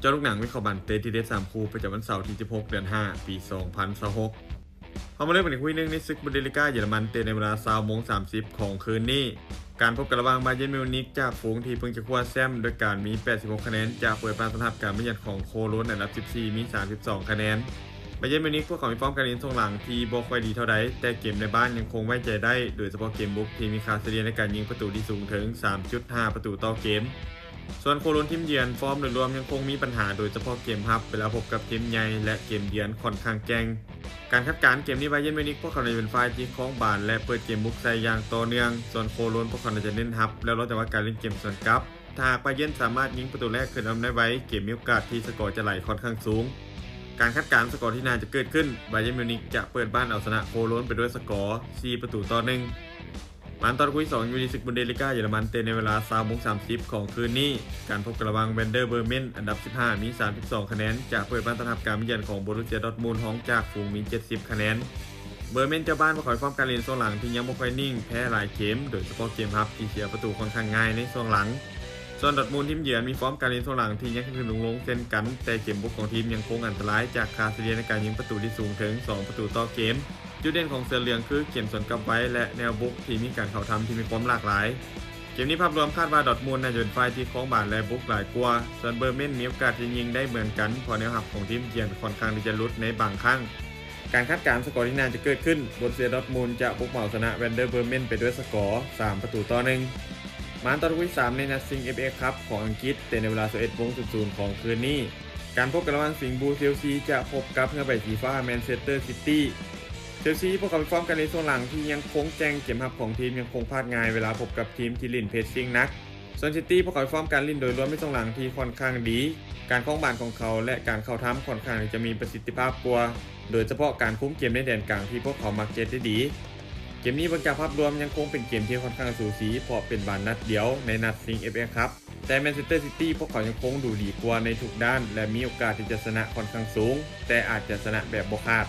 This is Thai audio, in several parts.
จ้าลูกหนังวิเคราะห์บันเตที่เด็ด3คู่ประจำวันเสาร์ที่16เดือน5ปี2026เขามาเริ่มกันอีกคู่นึงในศึกบุนเดสลิก้าเยอรมันเตะในเวลา20:30ของคืนนี้การพบกันระหว่างบาเยิร์นมิวนิกจากฝูงที่เพิ่งจะคว้าแชมป์โดยการมี86คะแนนจากเปิดบ้านต้อนรับการมาเยือนของโคโลนอันดับ14มี32คะแนนบาเยิร์นมิวนิกพวกเขามีฟอร์มการเล่นช่วงหลังที่บ่ค่อยดีเท่าใดแต่เกมในบ้านยังคงไว้ใจได้โดยเฉพาะเกมบุกที่มีค่าเฉลี่ยในการยิงประตูที่สูงถึง 3.5 ประตูต่อเกมส่วนโคโลนทีมเยือนฟอร์มโดยรวมยังคงมีปัญหาโดยเฉพาะเกมรับเวลาพบกับทีมใหญ่และเกมเยือนค่อนข้างแกร่งการคาดการณ์เกมนี้บาเยิร์นมิวนิกพวกเขาในเป็นฝ่ายที่ครองบาลและเปิดเกมบุกใส่อย่างต่อเนื่องส่วนโคโลนพวกเขาจะเน้นรับแล้วเราจะว่าการเล่นเกมสวนกลับถ้าหากบาเยิร์นสามารถยิงประตูแรกขึ้นนำได้ไว้เกมมีโอกาสที่สกอร์จะไหลค่อนข้างสูงการคาดการณ์สกอร์ที่น่าจะเกิดขึ้นบาเยิร์นมิวนิกจะเปิดบ้านเอาชนะโคโลนไปด้วยสกอร์4-1มันตอนคุย2อยู่ในศึกบุนเดสลิก้าเยอรมันเตะในเวลา20:30ของคืนนี้การพบกันระหว่างเวนเดอร์เบอร์เมนอันดับ15มี32คะแนนจะเปิดบ้านต้อนรับการมาเยือนของโบรุสเซียดอร์ทมุนด์ห้องจากฝูงมี70คะแนนเบอร์เมนเจ้าบ้านประกอบฟอร์มการเล่นช่วงหลังที่ยังไม่ค่อยนิ่งแพ้หลายเกมโดยเฉพาะเกมรับที่เสียประตูค่อนข้างง่ายในช่วงหลังส่วนดอร์ทมุนด์ทีมเยือนมีฟอร์มการเล่นช่วงหลังที่ยังขึ้นลงเช่นกันแต่เกมบุกของทีมยังคงอันตรายจากค่าเฉลี่ยในการยิงประตูที่สูงถึง2ประตูต่อเกมจุดเด่นของเสือเหลืองคือเกมสวนกลับไว้และแนวบุกที่มีการเข้าทำที่มีความหลากหลายเกมนี้ภาพรวมคาดว่าดอร์ทมุนด์น่าจะเป็นฝ่ายที่ครองบาลและบุกหลายกว่าส่วนเบอร์เมนมีโอกาสจะยิงได้เหมือนกันเพราะแนวรับของทีมเยือนค่อนข้างที่จะลุดในบางครั้งการคาดการณ์สกอร์ที่น่าจะเกิดขึ้นโบรุสเซียดอร์ทมุนด์จะบุกเหมาชนะเวนเดอร์เบอร์เมนไปด้วยสกอร์3-1มาตอนที่3ในนัดซิง FA คัพของอังกฤษเตะในเวลา 11:00 ของคืนนี้การพบกันระหว่างสิงห์บลูเชลซีจะพบกับเงือกใบสีฟ้าแมนเชสเตอร์ซิตี้เชลซีพวกเขาไปฟอร์มกันในช่วงหลังที่ยังคงแจ้งเกมรับของทีมยังคงพลาดง่ายเวลาพบกับทีมที่ลิ่นเพสซิ่งนักส่วนซิตี้พวกเขาไปฟอร์มการลิ่นโดยรวมในช่วงหลังที่ค่อนข้างดีการคล้องบาลของเขาและการเข้าทำค่อนข้างจะมีประสิทธิภาพกว่าโดยเฉพาะการคุ้มเกมในแดนกลางที่พวกเขามักเจ็ดได้ดีเกมนี้บรรยากาศภาพรวมยังคงเป็นเกมที่ค่อนข้างสูสีเพราะเป็นบาลนัดเดียวในนัดซิง FA คัพแต่แมนเชสเตอร์ซิตี้พวกเขายังคงดูดีกว่าในทุกด้านและมีโอกาสที่จะชนะค่อนข้างสูงแต่อาจจะชนะแบบบ่คาด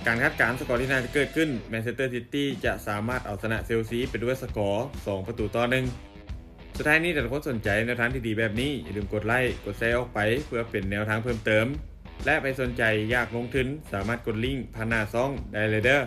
การคาดการณ์สกอร์ที่น่าจะเกิดขึ้นแมนเชสเตอร์ซิตี้จะสามารถเอาชนะเชลซีไปด้วยสกอร์2-1สุดท้ายนี้ถ้าทุกคนสนใจแนวทางที่ดีแบบนี้อย่าลืมกดไลค์กดแชร์ออกไปเพื่อเป็นแนวทางเพิ่มเติมและไปสนใจอยากลงทุนสามารถกดลิงก์ผ่านหน้าซ่องได้เลยเด้อ